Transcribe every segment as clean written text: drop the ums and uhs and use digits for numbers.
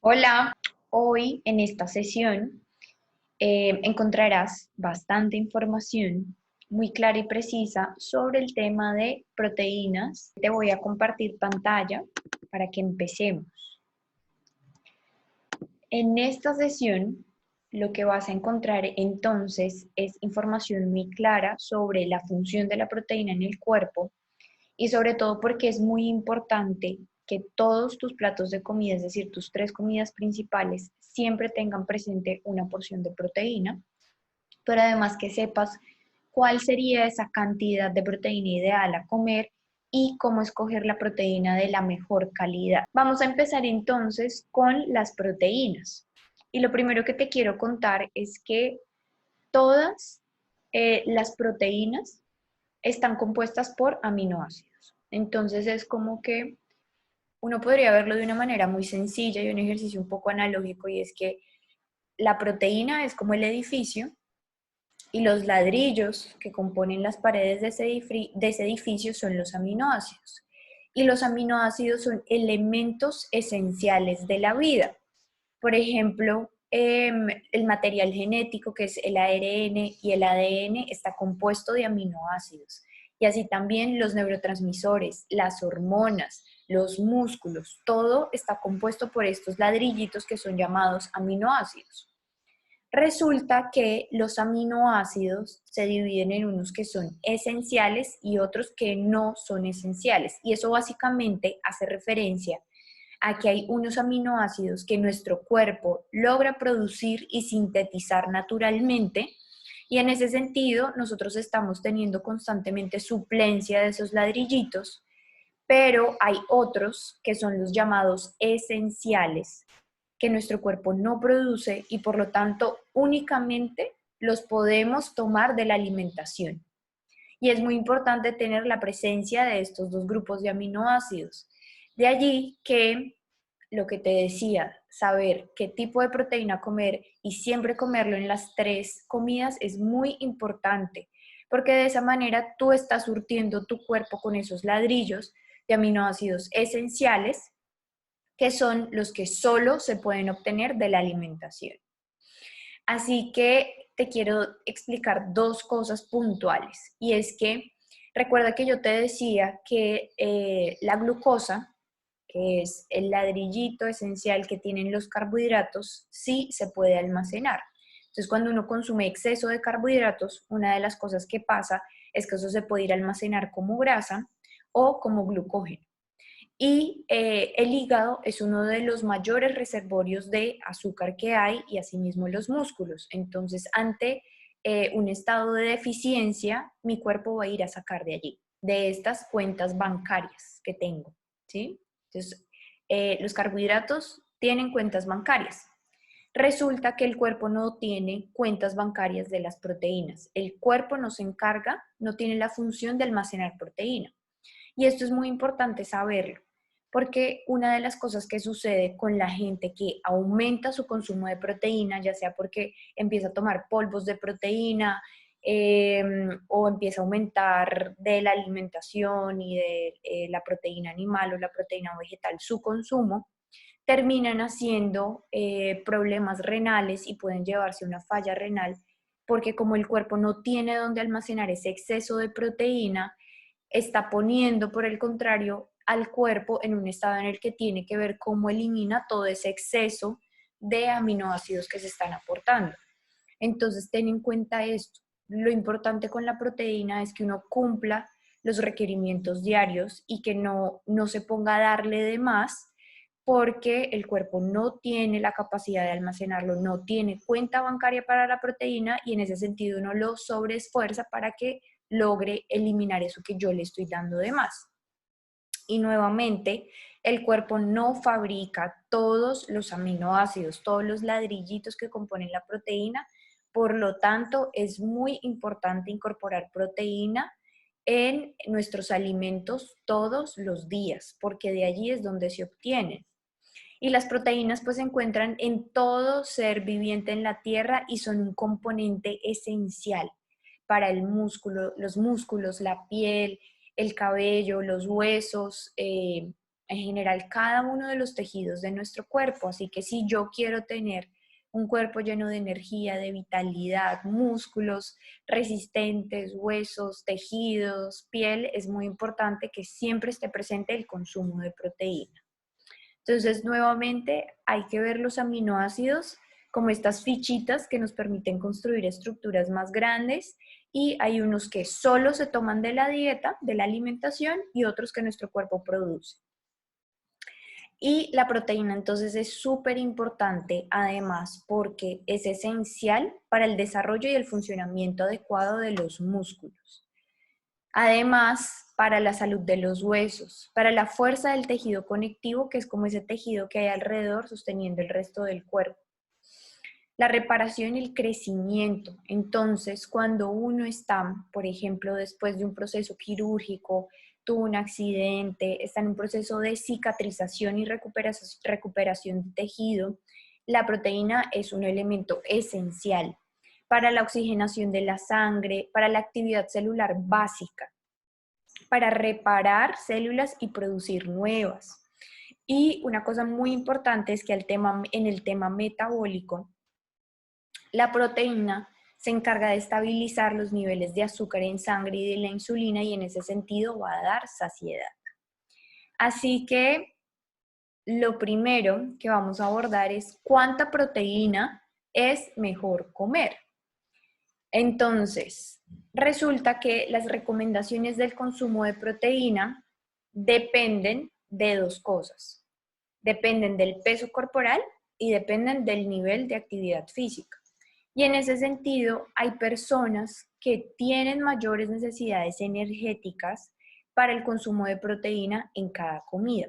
Hola, hoy en esta sesión encontrarás bastante información muy clara y precisa sobre el tema de proteínas. Te voy a compartir pantalla para que empecemos. En esta sesión lo que vas a encontrar entonces es información muy clara sobre la función de la proteína en el cuerpo y sobre todo porque es muy importante que todos tus platos de comida, es decir, tus tres comidas principales, siempre tengan presente una porción de proteína, pero además que sepas cuál sería esa cantidad de proteína ideal a comer y cómo escoger la proteína de la mejor calidad. Vamos a empezar entonces con las proteínas. Y lo primero que te quiero contar es que todas las proteínas están compuestas por aminoácidos. Entonces es como que uno podría verlo de una manera muy sencilla y un ejercicio un poco analógico, y es que la proteína es como el edificio y los ladrillos que componen las paredes de ese edificio son los aminoácidos. Y los aminoácidos son elementos esenciales de la vida. Por ejemplo, el material genético, que es el ARN y el ADN, está compuesto de aminoácidos. Y así también los neurotransmisores, las hormonas, los músculos, todo está compuesto por estos ladrillitos que son llamados aminoácidos. Resulta que los aminoácidos se dividen en unos que son esenciales y otros que no son esenciales. Y eso básicamente hace referencia a que hay unos aminoácidos que nuestro cuerpo logra producir y sintetizar naturalmente, y en ese sentido nosotros estamos teniendo constantemente suplencia de esos ladrillitos, pero hay otros que son los llamados esenciales que nuestro cuerpo no produce y por lo tanto únicamente los podemos tomar de la alimentación. Y es muy importante tener la presencia de estos dos grupos de aminoácidos. De allí que lo que te decía, saber qué tipo de proteína comer y siempre comerlo en las tres comidas es muy importante, porque de esa manera tú estás surtiendo tu cuerpo con esos ladrillos de aminoácidos esenciales, que son los que solo se pueden obtener de la alimentación. Así que te quiero explicar dos cosas puntuales, y es que recuerda que yo te decía que la glucosa, que es el ladrillito esencial que tienen los carbohidratos, sí se puede almacenar. Entonces, cuando uno consume exceso de carbohidratos, una de las cosas que pasa es que eso se puede ir a almacenar como grasa o como glucógeno. Y el hígado es uno de los mayores reservorios de azúcar que hay, y asimismo los músculos. Entonces, ante un estado de deficiencia, mi cuerpo va a ir a sacar de allí, de estas cuentas bancarias que tengo, ¿sí? Entonces, los carbohidratos tienen cuentas bancarias. Resulta que el cuerpo no tiene cuentas bancarias de las proteínas. El cuerpo no se encarga, no tiene la función de almacenar proteína. Y esto es muy importante saberlo, porque una de las cosas que sucede con la gente que aumenta su consumo de proteína, ya sea porque empieza a tomar polvos de proteína, o empieza a aumentar de la alimentación y de la proteína animal o la proteína vegetal su consumo, terminan haciendo problemas renales y pueden llevarse a una falla renal, porque como el cuerpo no tiene dónde almacenar ese exceso de proteína, está poniendo, por el contrario, al cuerpo en un estado en el que tiene que ver cómo elimina todo ese exceso de aminoácidos que se están aportando. Entonces, ten en cuenta esto. Lo importante con la proteína es que uno cumpla los requerimientos diarios y que no se ponga a darle de más, porque el cuerpo no tiene la capacidad de almacenarlo, no tiene cuenta bancaria para la proteína, y en ese sentido uno lo sobreesfuerza para que logre eliminar eso que yo le estoy dando de más. Y nuevamente, el cuerpo no fabrica todos los aminoácidos, todos los ladrillitos que componen la proteína. Por lo tanto, es muy importante incorporar proteína en nuestros alimentos todos los días, porque de allí es donde se obtienen. Y las proteínas pues se encuentran en todo ser viviente en la Tierra y son un componente esencial para el músculo, los músculos, la piel, el cabello, los huesos, en general cada uno de los tejidos de nuestro cuerpo. Así que si yo quiero tener un cuerpo lleno de energía, de vitalidad, músculos resistentes, huesos, tejidos, piel, es muy importante que siempre esté presente el consumo de proteína. Entonces, nuevamente, hay que ver los aminoácidos como estas fichitas que nos permiten construir estructuras más grandes, y hay unos que solo se toman de la dieta, de la alimentación, y otros que nuestro cuerpo produce. Y la proteína entonces es súper importante además porque es esencial para el desarrollo y el funcionamiento adecuado de los músculos. Además, para la salud de los huesos, para la fuerza del tejido conectivo, que es como ese tejido que hay alrededor sosteniendo el resto del cuerpo. La reparación y el crecimiento. Entonces, cuando uno está, por ejemplo, después de un proceso quirúrgico, tuvo un accidente, está en un proceso de cicatrización y recuperación de tejido, la proteína es un elemento esencial para la oxigenación de la sangre, para la actividad celular básica, para reparar células y producir nuevas. Y una cosa muy importante es que en el tema metabólico, la proteína se encarga de estabilizar los niveles de azúcar en sangre y de la insulina, y en ese sentido va a dar saciedad. Así que lo primero que vamos a abordar es cuánta proteína es mejor comer. Entonces, resulta que las recomendaciones del consumo de proteína dependen de dos cosas. Dependen del peso corporal y dependen del nivel de actividad física. Y en ese sentido, hay personas que tienen mayores necesidades energéticas para el consumo de proteína en cada comida.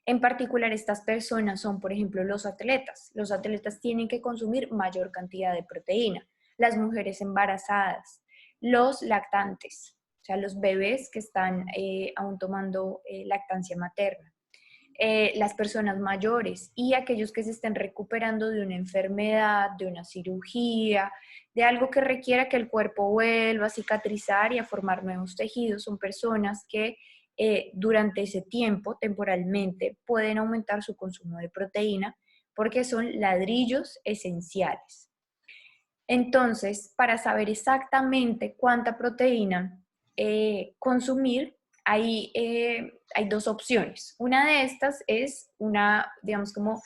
En particular, estas personas son, por ejemplo, los atletas. Los atletas tienen que consumir mayor cantidad de proteína. Las mujeres embarazadas, los lactantes, o sea, los bebés que están aún tomando lactancia materna, las personas mayores y aquellos que se estén recuperando de una enfermedad, de una cirugía, de algo que requiera que el cuerpo vuelva a cicatrizar y a formar nuevos tejidos. Son personas que durante ese tiempo, temporalmente, pueden aumentar su consumo de proteína porque son ladrillos esenciales. Entonces, para saber exactamente cuánta proteína consumir, hay dos opciones. Una de estas es una, digamos, como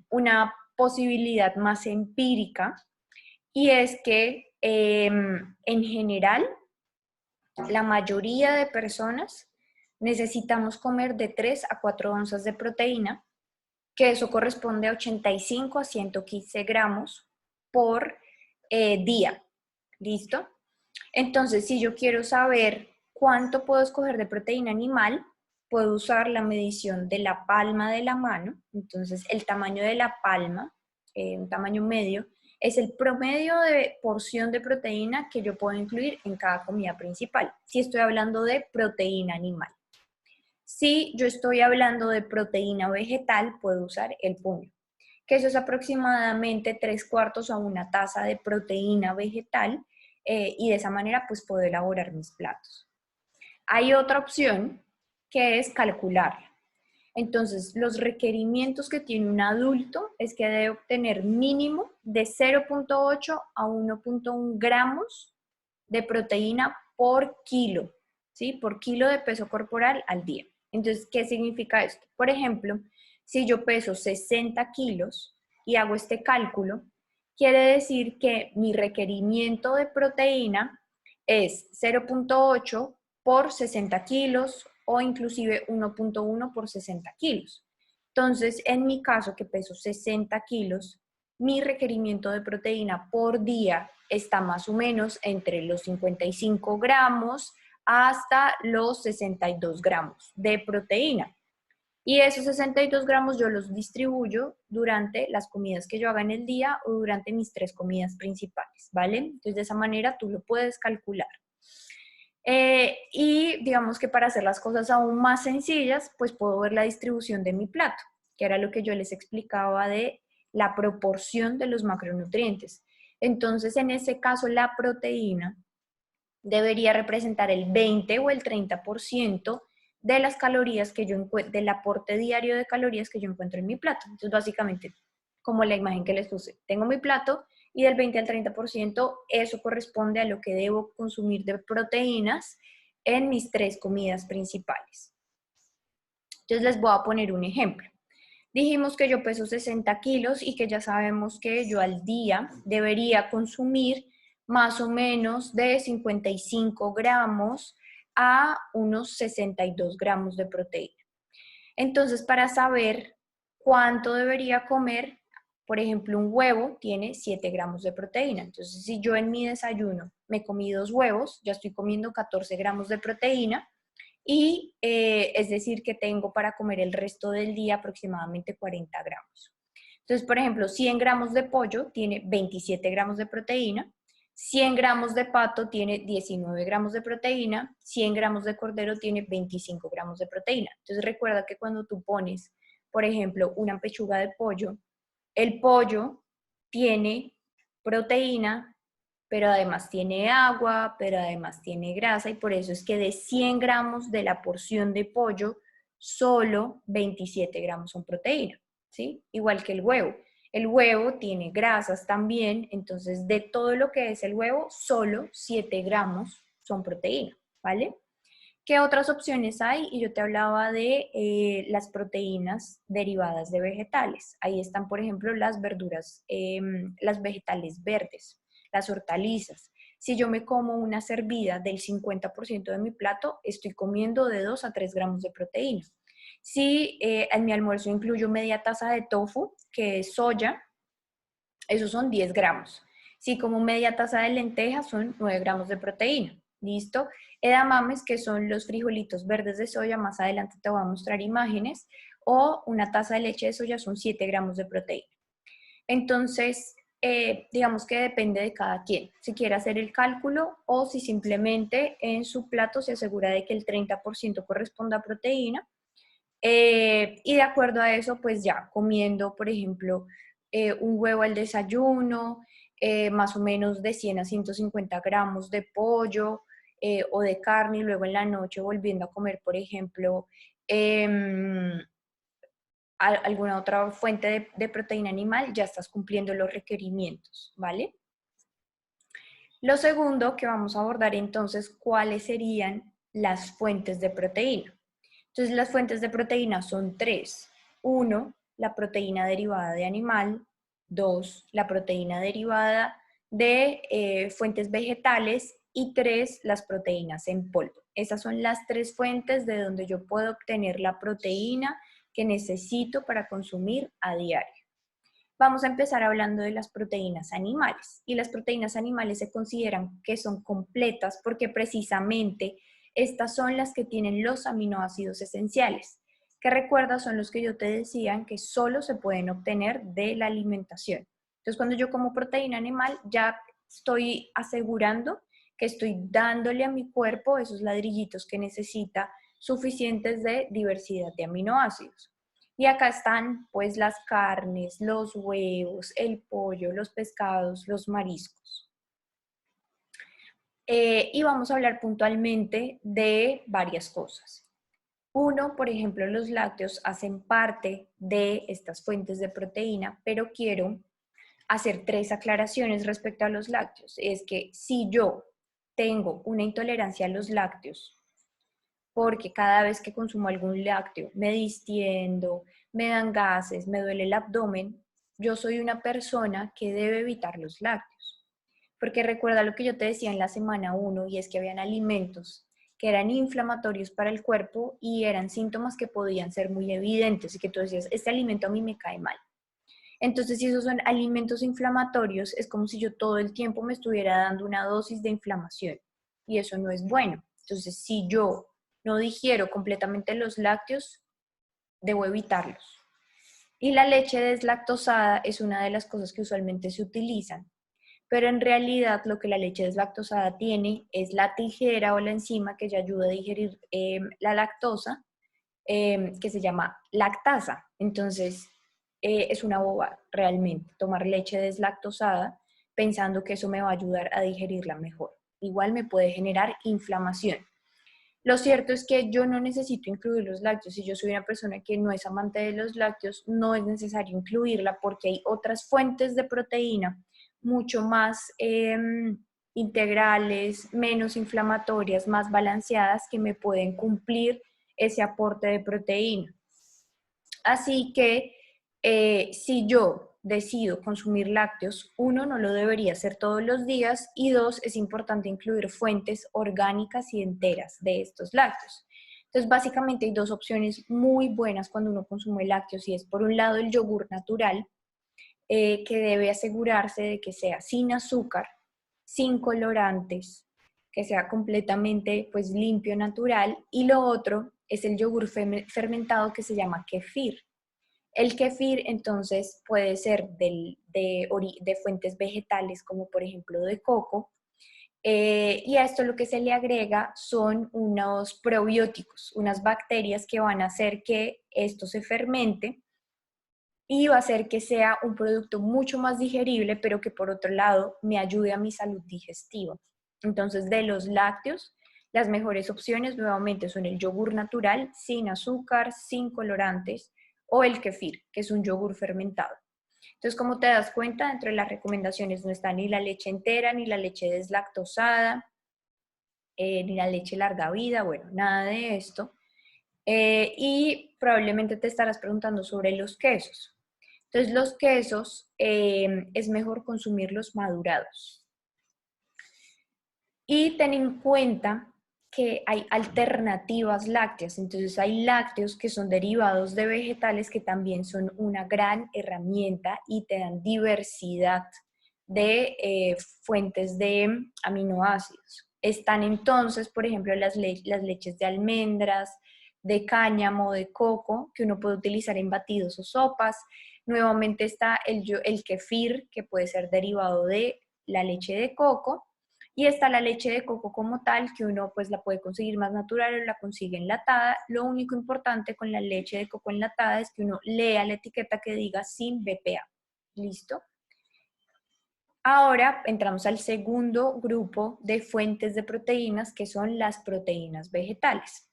una posibilidad más empírica, y es que en general la mayoría de personas necesitamos comer de 3 a 4 onzas de proteína, que eso corresponde a 85 a 115 gramos por día. ¿Listo? Entonces, si yo quiero saber cuánto puedo escoger de proteína animal, puedo usar la medición de la palma de la mano. Entonces, el tamaño de la palma, un tamaño medio, es el promedio de porción de proteína que yo puedo incluir en cada comida principal, si estoy hablando de proteína animal. Si yo estoy hablando de proteína vegetal, puedo usar el puño, que eso es aproximadamente 3/4 a una taza de proteína vegetal, y de esa manera pues puedo elaborar mis platos. Hay otra opción que es calcularla. Entonces, los requerimientos que tiene un adulto es que debe obtener mínimo de 0,8 a 1,1 gramos de proteína por kilo, ¿sí? Por kilo de peso corporal al día. Entonces, ¿qué significa esto? Por ejemplo, si yo peso 60 kilos y hago este cálculo, quiere decir que mi requerimiento de proteína es 0,8 por 60 kilos o inclusive 1,1 por 60 kilos. Entonces, en mi caso, que peso 60 kilos, mi requerimiento de proteína por día está más o menos entre los 55 gramos hasta los 62 gramos de proteína. Y esos 62 gramos yo los distribuyo durante las comidas que yo haga en el día o durante mis 3 comidas principales, ¿vale? Entonces, de esa manera tú lo puedes calcular. Y digamos que para hacer las cosas aún más sencillas, pues puedo ver la distribución de mi plato, que era lo que yo les explicaba de la proporción de los macronutrientes. Entonces, en ese caso, la proteína debería representar el 20 o el 30% de las calorías que yo encuentro, del aporte diario de calorías que yo encuentro en mi plato. Entonces, básicamente, como la imagen que les puse, tengo mi plato y del 20 al 30% eso corresponde a lo que debo consumir de proteínas en mis 3 comidas principales. Entonces, les voy a poner un ejemplo. Dijimos que yo peso 60 kilos y que ya sabemos que yo al día debería consumir más o menos de 55 gramos a unos 62 gramos de proteína. Entonces, para saber cuánto debería comer, por ejemplo, un huevo tiene 7 gramos de proteína. Entonces, si yo en mi desayuno me comí 2 huevos, ya estoy comiendo 14 gramos de proteína y es decir que tengo para comer el resto del día aproximadamente 40 gramos. Entonces, por ejemplo, 100 gramos de pollo tiene 27 gramos de proteína, 100 gramos de pato tiene 19 gramos de proteína, 100 gramos de cordero tiene 25 gramos de proteína. Entonces, recuerda que cuando tú pones, por ejemplo, una pechuga de pollo, el pollo tiene proteína, pero además tiene agua, pero además tiene grasa y por eso es que de 100 gramos de la porción de pollo, solo 27 gramos son proteína, ¿sí? Igual que el huevo. El huevo tiene grasas también, entonces de todo lo que es el huevo, solo 7 gramos son proteína, ¿vale? ¿Qué otras opciones hay? Y yo te hablaba de las proteínas derivadas de vegetales. Ahí están, por ejemplo, las verduras, las vegetales verdes, las hortalizas. Si yo me como una servida del 50% de mi plato, estoy comiendo de 2 a 3 gramos de proteína. Si en mi almuerzo incluyo media taza de tofu, que es soya, esos son 10 gramos. Si como media taza de lentejas, son 9 gramos de proteína. ¿Listo? Edamames, que son los frijolitos verdes de soya, más adelante te voy a mostrar imágenes, o una taza de leche de soya son 7 gramos de proteína. Entonces, digamos que depende de cada quien, si quiere hacer el cálculo o si simplemente en su plato se asegura de que el 30% corresponda a proteína. Y de acuerdo a eso, pues ya comiendo, por ejemplo, un huevo al desayuno, más o menos de 100 a 150 gramos de pollo o de carne y luego en la noche volviendo a comer, por ejemplo, alguna otra fuente de proteína animal, ya estás cumpliendo los requerimientos, ¿vale? Lo segundo que vamos a abordar entonces, ¿cuáles serían las fuentes de proteína? Entonces, las fuentes de proteína son 3. 1, la proteína derivada de animal. 2, la proteína derivada de fuentes vegetales. Y 3, las proteínas en polvo. Esas son las 3 fuentes de donde yo puedo obtener la proteína que necesito para consumir a diario. Vamos a empezar hablando de las proteínas animales. Y las proteínas animales se consideran que son completas porque precisamente estas son las que tienen los aminoácidos esenciales, que recuerda son los que yo te decía que solo se pueden obtener de la alimentación. Entonces, cuando yo como proteína animal, ya estoy asegurando que estoy dándole a mi cuerpo esos ladrillitos que necesita suficientes de diversidad de aminoácidos. Y acá están pues las carnes, los huevos, el pollo, los pescados, los mariscos. Y vamos a hablar puntualmente de varias cosas. Uno, por ejemplo, los lácteos hacen parte de estas fuentes de proteína, pero quiero hacer 3 aclaraciones respecto a los lácteos. Es que si yo tengo una intolerancia a los lácteos, porque cada vez que consumo algún lácteo me distiendo, me dan gases, me duele el abdomen, yo soy una persona que debe evitar los lácteos. Porque recuerda lo que yo te decía en la semana 1 y es que habían alimentos que eran inflamatorios para el cuerpo y eran síntomas que podían ser muy evidentes y que tú decías, este alimento a mí me cae mal. Entonces, si esos son alimentos inflamatorios, es como si yo todo el tiempo me estuviera dando una dosis de inflamación y eso no es bueno. Entonces, si yo no digiero completamente los lácteos, debo evitarlos. Y la leche deslactosada es una de las cosas que usualmente se utilizan, pero en realidad lo que la leche deslactosada tiene es la tijera o la enzima que ya ayuda a digerir la lactosa, que se llama lactasa. Entonces, es una boba realmente tomar leche deslactosada pensando que eso me va a ayudar a digerirla mejor. Igual me puede generar inflamación. Lo cierto es que yo no necesito incluir los lácteos. Si yo soy una persona que no es amante de los lácteos, no es necesario incluirla porque hay otras fuentes de proteína mucho más integrales, menos inflamatorias, más balanceadas que me pueden cumplir ese aporte de proteína. Así que si yo decido consumir lácteos, uno, no lo debería hacer todos los días y dos, es importante incluir fuentes orgánicas y enteras de estos lácteos. Entonces, básicamente hay dos opciones muy buenas cuando uno consume lácteos y es por un lado el yogur natural, que debe asegurarse de que sea sin azúcar, sin colorantes, que sea completamente pues limpio, natural, y lo otro es el yogur fermentado que se llama kefir. El kefir entonces puede ser de fuentes vegetales como por ejemplo de coco, y a esto lo que se le agrega son unos probióticos, unas bacterias que van a hacer que esto se fermente y va a hacer que sea un producto mucho más digerible, pero que por otro lado me ayude a mi salud digestiva. Entonces, de los lácteos, las mejores opciones nuevamente son el yogur natural, sin azúcar, sin colorantes, o el kefir, que es un yogur fermentado. Entonces, como te das cuenta, dentro de las recomendaciones no está ni la leche entera, ni la leche deslactosada, ni la leche larga vida, bueno, nada de esto. Y probablemente te estarás preguntando sobre los quesos. Entonces, los quesos es mejor consumirlos madurados. Y ten en cuenta que hay alternativas lácteas. Entonces, hay lácteos que son derivados de vegetales que también son una gran herramienta y te dan diversidad de fuentes de aminoácidos. Están entonces, por ejemplo, las leches de almendras, de cáñamo, de coco, que uno puede utilizar en batidos o sopas. Nuevamente está el kefir, que puede ser derivado de la leche de coco. Y está la leche de coco como tal, que uno pues la puede conseguir más natural o la consigue enlatada. Lo único importante con la leche de coco enlatada es que uno lea la etiqueta que diga sin BPA. ¿Listo? Ahora entramos al segundo grupo de fuentes de proteínas, que son las proteínas vegetales.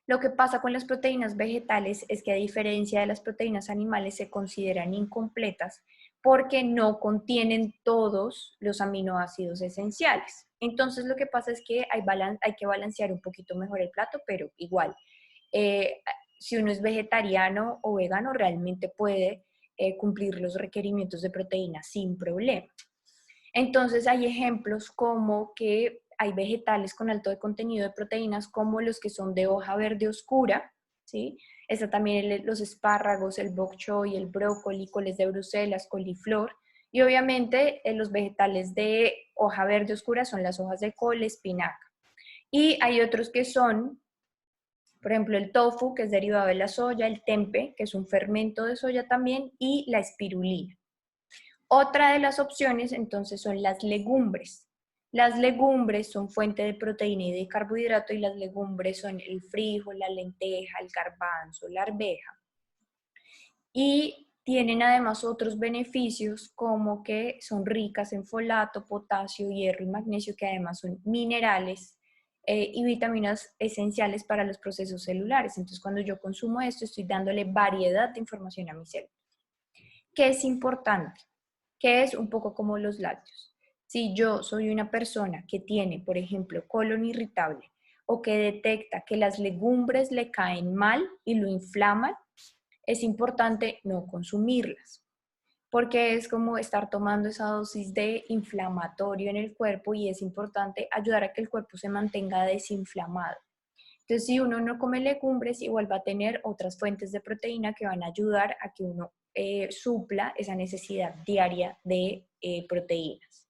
Lo que pasa con las proteínas vegetales es que a diferencia de las proteínas animales se consideran incompletas porque no contienen todos los aminoácidos esenciales. Entonces lo que pasa es que hay que balancear un poquito mejor el plato, pero igual, eh, si uno es vegetariano o vegano, realmente puede cumplir los requerimientos de proteína sin problema. Entonces hay ejemplos como que hay vegetales con alto contenido de proteínas como los que son de hoja verde oscura, ¿sí? Está también los espárragos, el bok choy, el brócoli, coles de Bruselas, coliflor. Y obviamente los vegetales de hoja verde oscura son las hojas de col, espinaca. Y hay otros que son, por ejemplo, el tofu, que es derivado de la soya, el tempe, que es un fermento de soya también, y la espirulina. Otra de las opciones entonces son las legumbres. Las legumbres son fuente de proteína y de carbohidrato y las legumbres son el frijol, la lenteja, el garbanzo, la arveja. Y tienen además otros beneficios como que son ricas en folato, potasio, hierro y magnesio, que además son minerales y vitaminas esenciales para los procesos celulares. Entonces cuando yo consumo esto estoy dándole variedad de información a mi célula. ¿Qué es importante? Que es un poco como los lácteos. Si yo soy una persona que tiene, por ejemplo, colon irritable o que detecta que las legumbres le caen mal y lo inflaman, es importante no consumirlas, porque es como estar tomando esa dosis de inflamatorio en el cuerpo y es importante ayudar a que el cuerpo se mantenga desinflamado. Entonces, si uno no come legumbres, igual va a tener otras fuentes de proteína que van a ayudar a que uno supla esa necesidad diaria de proteínas.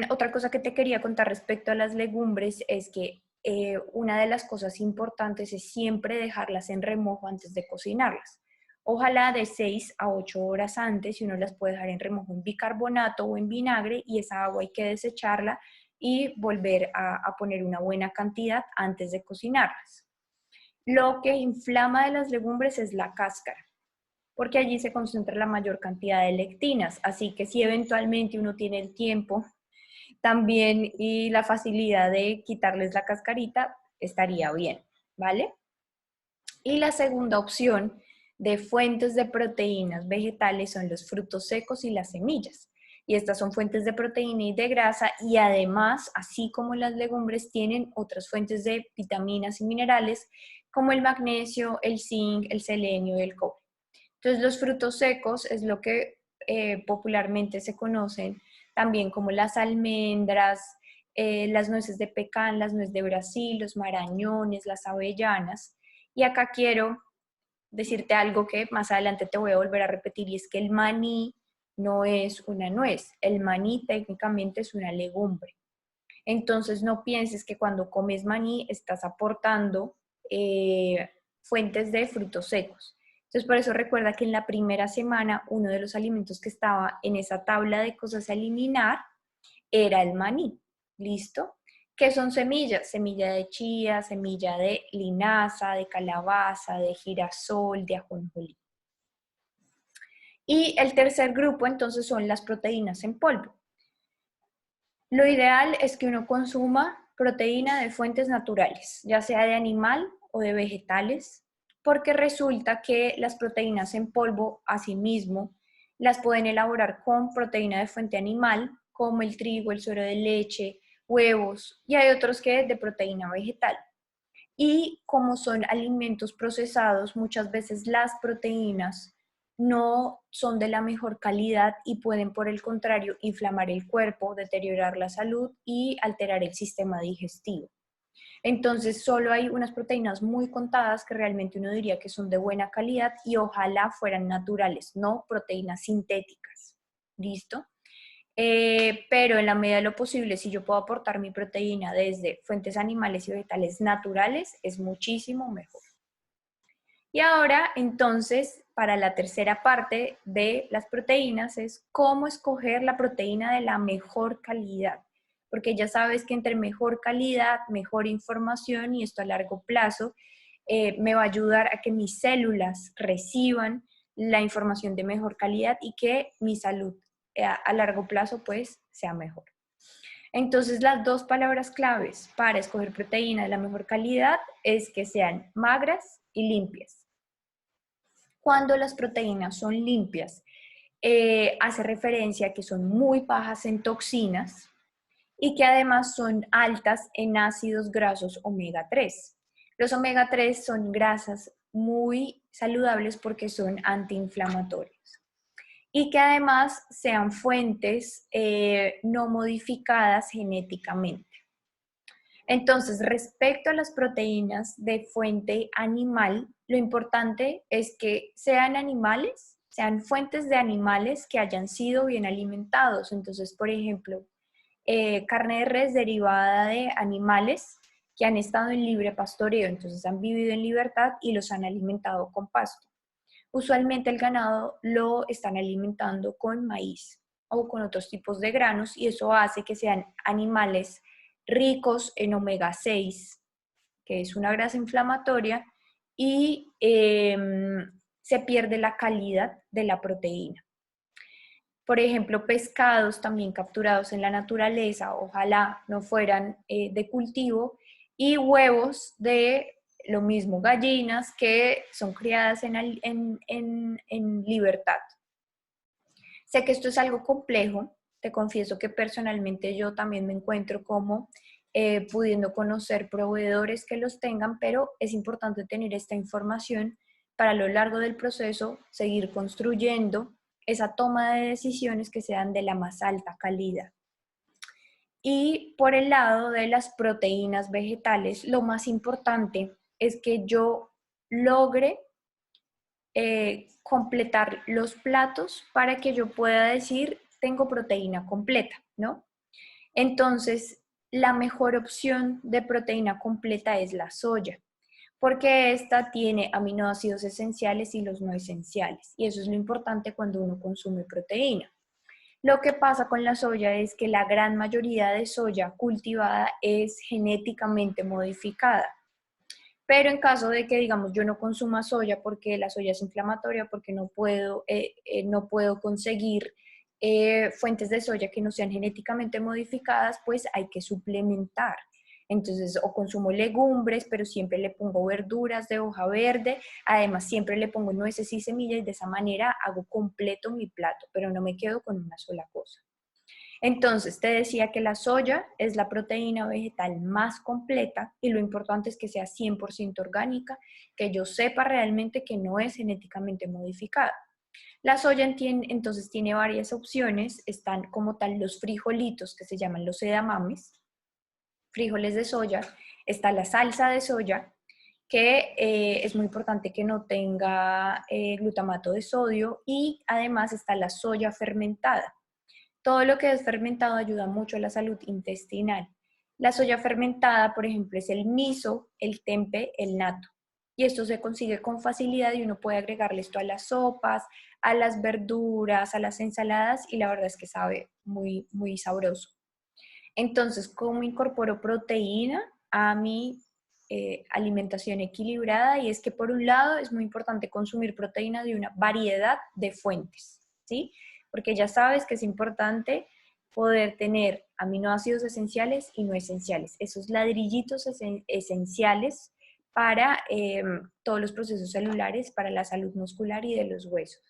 Otra cosa que te quería contar respecto a las legumbres es que una de las cosas importantes es siempre dejarlas en remojo antes de cocinarlas. Ojalá de 6 a 8 horas antes, y uno las puede dejar en remojo en bicarbonato o en vinagre, y esa agua hay que desecharla y volver a poner una buena cantidad antes de cocinarlas. Lo que inflama de las legumbres es la cáscara, porque allí se concentra la mayor cantidad de lectinas, así que si eventualmente uno tiene el tiempo, también y la facilidad de quitarles la cascarita estaría bien, ¿vale? Y la segunda opción de fuentes de proteínas vegetales son los frutos secos y las semillas. Y estas son fuentes de proteína y de grasa y además, así como las legumbres, tienen otras fuentes de vitaminas y minerales como el magnesio, el zinc, el selenio y el cobre. Entonces, los frutos secos es lo que popularmente se conocen también como las almendras, las nueces de pecan, las nueces de Brasil, los marañones, las avellanas. Y acá quiero decirte algo que más adelante te voy a volver a repetir, y es que el maní no es una nuez, el maní técnicamente es una legumbre. Entonces no pienses que cuando comes maní estás aportando fuentes de frutos secos. Entonces por eso recuerda que en la primera semana uno de los alimentos que estaba en esa tabla de cosas a eliminar era el maní. ¿Listo? ¿Qué son semillas? Semilla de chía, semilla de linaza, de calabaza, de girasol, de ajonjolí. Y el tercer grupo entonces son las proteínas en polvo. Lo ideal es que uno consuma proteína de fuentes naturales, ya sea de animal o de vegetales, porque resulta que las proteínas en polvo, asimismo, las pueden elaborar con proteína de fuente animal, como el trigo, el suero de leche, huevos, y hay otros que de proteína vegetal. Y como son alimentos procesados, muchas veces las proteínas no son de la mejor calidad y pueden, por el contrario, inflamar el cuerpo, deteriorar la salud y alterar el sistema digestivo. Entonces, solo hay unas proteínas muy contadas que realmente uno diría que son de buena calidad y ojalá fueran naturales, no proteínas sintéticas. ¿Listo? Pero en la medida de lo posible, si yo puedo aportar mi proteína desde fuentes animales y vegetales naturales, es muchísimo mejor. Y ahora, entonces, para la tercera parte de las proteínas es cómo escoger la proteína de la mejor calidad. Porque ya sabes que entre mejor calidad, mejor información y esto a largo plazo me va a ayudar a que mis células reciban la información de mejor calidad y que mi salud a largo plazo pues sea mejor. Entonces las dos palabras claves para escoger proteína de la mejor calidad es que sean magras y limpias. Cuando las proteínas son limpias, hace referencia a que son muy bajas en toxinas y que además son altas en ácidos grasos omega 3. Los omega 3 son grasas muy saludables porque son antiinflamatorios y que además sean fuentes no modificadas genéticamente. Entonces, respecto a las proteínas de fuente animal, lo importante es que sean animales, sean fuentes de animales que hayan sido bien alimentados. Entonces, por ejemplo, carne de res derivada de animales que han estado en libre pastoreo, entonces han vivido en libertad y los han alimentado con pasto. Usualmente el ganado lo están alimentando con maíz o con otros tipos de granos y eso hace que sean animales ricos en omega 6, que es una grasa inflamatoria, y se pierde la calidad de la proteína. Por ejemplo, pescados también capturados en la naturaleza, ojalá no fueran de cultivo, y huevos de lo mismo, gallinas que son criadas en libertad. Sé que esto es algo complejo, te confieso que personalmente yo también me encuentro como pudiendo conocer proveedores que los tengan, pero es importante tener esta información para a lo largo del proceso seguir construyendo esa toma de decisiones que sean de la más alta calidad. Y por el lado de las proteínas vegetales, lo más importante es que yo logre completar los platos para que yo pueda decir, tengo proteína completa, ¿no? Entonces, la mejor opción de proteína completa es la soya, porque esta tiene aminoácidos esenciales y los no esenciales, y eso es lo importante cuando uno consume proteína. Lo que pasa con la soya es que la gran mayoría de soya cultivada es genéticamente modificada. Pero en caso de que, digamos, yo no consuma soya porque la soya es inflamatoria, porque no puedo conseguir fuentes de soya que no sean genéticamente modificadas, pues hay que suplementar. Entonces, o consumo legumbres, pero siempre le pongo verduras de hoja verde, además siempre le pongo nueces y semillas y de esa manera hago completo mi plato, pero no me quedo con una sola cosa. Entonces, te decía que la soya es la proteína vegetal más completa y lo importante es que sea 100% orgánica, que yo sepa realmente que no es genéticamente modificada. La soya entonces tiene varias opciones, están como tal los frijolitos que se llaman los edamames, frijoles de soya, está la salsa de soya, que es muy importante que no tenga glutamato de sodio, y además está la soya fermentada. Todo lo que es fermentado ayuda mucho a la salud intestinal. La soya fermentada, por ejemplo, es el miso, el tempe, el natto. Y esto se consigue con facilidad y uno puede agregarle esto a las sopas, a las verduras, a las ensaladas, y la verdad es que sabe muy, muy sabroso. Entonces, ¿cómo incorporo proteína a mi alimentación equilibrada? Y es que por un lado es muy importante consumir proteína de una variedad de fuentes, ¿sí? Porque ya sabes que es importante poder tener aminoácidos esenciales y no esenciales, esos ladrillitos esenciales para todos los procesos celulares, para la salud muscular y de los huesos.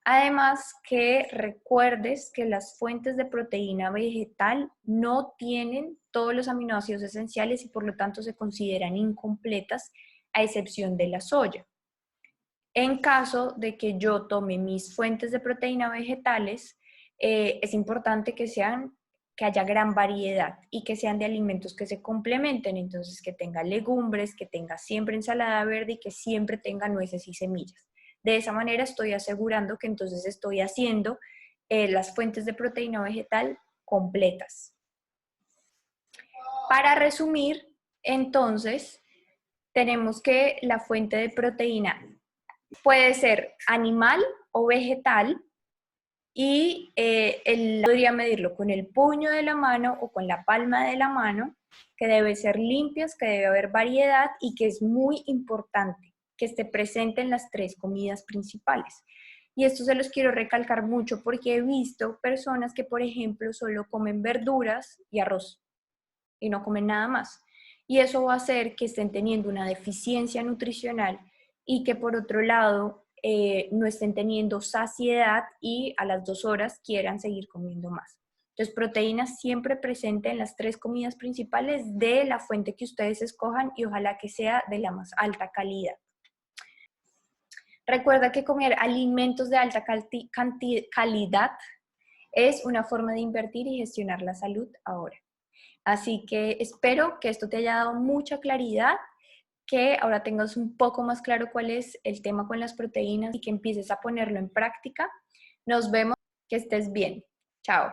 Además, que recuerdes que las fuentes de proteína vegetal no tienen todos los aminoácidos esenciales y por lo tanto se consideran incompletas, a excepción de la soya. En caso de que yo tome mis fuentes de proteína vegetales, es importante que haya gran variedad y que sean de alimentos que se complementen, entonces que tenga legumbres, que tenga siempre ensalada verde y que siempre tenga nueces y semillas. De esa manera estoy asegurando que entonces estoy haciendo las fuentes de proteína vegetal completas. Para resumir, entonces, tenemos que la fuente de proteína puede ser animal o vegetal, y podría medirlo con el puño de la mano o con la palma de la mano, que debe ser limpias, que debe haber variedad y que es muy importante que esté presente en las 3 comidas principales. Y esto se los quiero recalcar mucho porque he visto personas que, por ejemplo, solo comen verduras y arroz y no comen nada más. Y eso va a hacer que estén teniendo una deficiencia nutricional y que por otro lado no estén teniendo saciedad y a las 2 horas quieran seguir comiendo más. Entonces, proteínas siempre presente en las 3 comidas principales de la fuente que ustedes escojan y ojalá que sea de la más alta calidad. Recuerda que comer alimentos de alta calidad es una forma de invertir y gestionar la salud ahora. Así que espero que esto te haya dado mucha claridad, que ahora tengas un poco más claro cuál es el tema con las proteínas y que empieces a ponerlo en práctica. Nos vemos, que estés bien. Chao.